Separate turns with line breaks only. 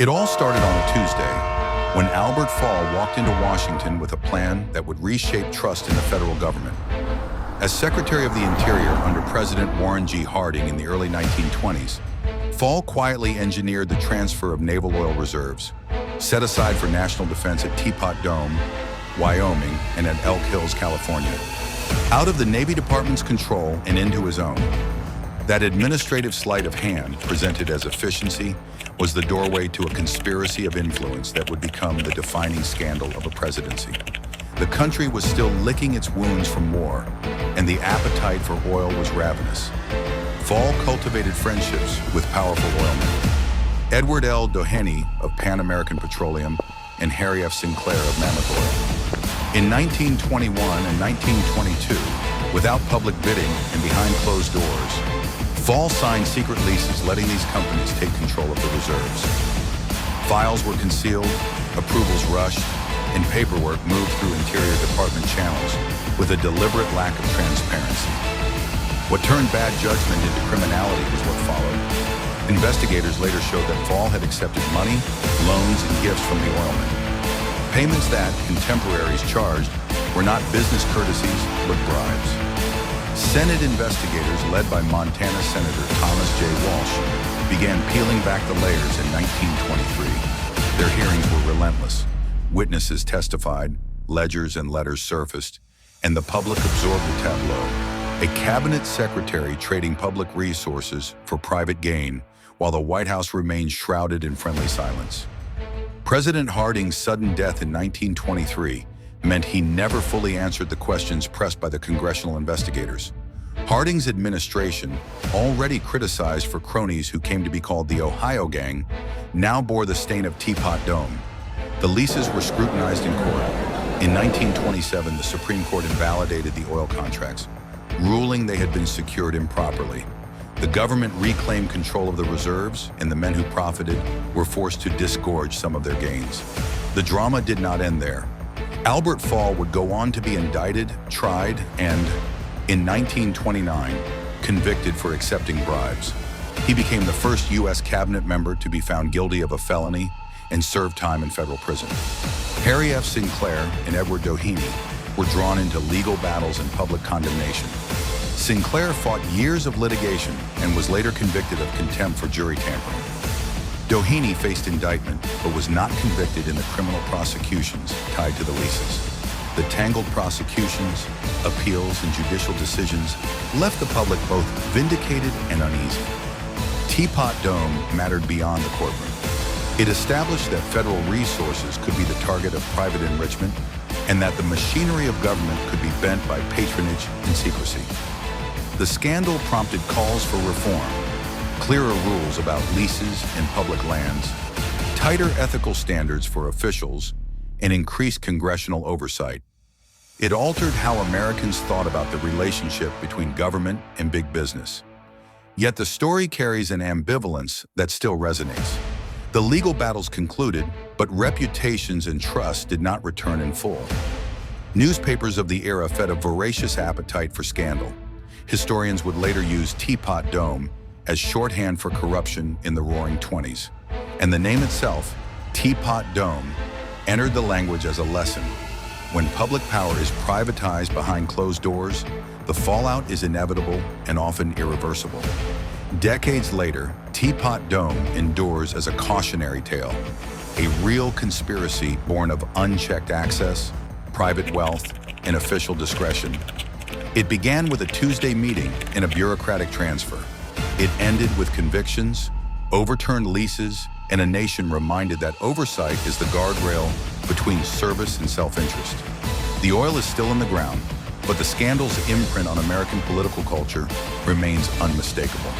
It all started on a Tuesday when Albert Fall walked into Washington with a plan that would reshape trust in the federal government. As Secretary of the Interior under President Warren G. Harding in the early 1920s, Fall quietly engineered the transfer of naval oil reserves, set aside for national defense at Teapot Dome, Wyoming, and at Elk Hills, California, out of the Navy Department's control and into his own. That administrative sleight of hand, presented as efficiency, was the doorway to a conspiracy of influence that would become the defining scandal of a presidency. The country was still licking its wounds from war, and the appetite for oil was ravenous. Fall cultivated friendships with powerful oilmen. Edward L. Doheny of Pan American Petroleum and Harry F. Sinclair of Mammoth Oil. In 1921 and 1922, without public bidding and behind closed doors, Fall signed secret leases letting these companies take control of the reserves. Files were concealed, approvals rushed, and paperwork moved through Interior Department channels with a deliberate lack of transparency. What turned bad judgment into criminality was what followed. Investigators later showed that Fall had accepted money, loans, and gifts from the oilmen. Payments that, contemporaries charged, were not business courtesies, but bribes. Senate investigators, led by Montana Senator Thomas J. Walsh, began peeling back the layers in 1923. Their hearings were relentless. Witnesses testified, ledgers and letters surfaced, and the public absorbed the tableau. A cabinet secretary trading public resources for private gain, while the White House remained shrouded in friendly silence. President Harding's sudden death in 1923 meant he never fully answered the questions pressed by the congressional investigators. Harding's administration, already criticized for cronies who came to be called the Ohio Gang, now bore the stain of Teapot Dome. The leases were scrutinized in court. In 1927, the Supreme Court invalidated the oil contracts, ruling they had been secured improperly. The government reclaimed control of the reserves, and the men who profited were forced to disgorge some of their gains. The drama did not end there. Albert Fall would go on to be indicted, tried, and, in 1929, convicted for accepting bribes. He became the first U.S. cabinet member to be found guilty of a felony and served time in federal prison. Harry F. Sinclair and Edward Doheny were drawn into legal battles and public condemnation. Sinclair fought years of litigation and was later convicted of contempt for jury tampering. Doheny faced indictment, but was not convicted in the criminal prosecutions tied to the leases. The tangled prosecutions, appeals, and judicial decisions left the public both vindicated and uneasy. Teapot Dome mattered beyond the courtroom. It established that federal resources could be the target of private enrichment, and that the machinery of government could be bent by patronage and secrecy. The scandal prompted calls for reform, clearer rules about leases and public lands, tighter ethical standards for officials, and increased congressional oversight. It altered how Americans thought about the relationship between government and big business. Yet the story carries an ambivalence that still resonates. The legal battles concluded, but reputations and trust did not return in full. Newspapers of the era fed a voracious appetite for scandal. Historians would later use Teapot Dome as shorthand for corruption in the Roaring '20s. And the name itself, Teapot Dome, entered the language as a lesson. When public power is privatized behind closed doors, the fallout is inevitable and often irreversible. Decades later, Teapot Dome endures as a cautionary tale, a real conspiracy born of unchecked access, private wealth, and official discretion. It began with a Tuesday meeting and a bureaucratic transfer. It ended with convictions, overturned leases, and a nation reminded that oversight is the guardrail between service and self-interest. The oil is still in the ground, but the scandal's imprint on American political culture remains unmistakable.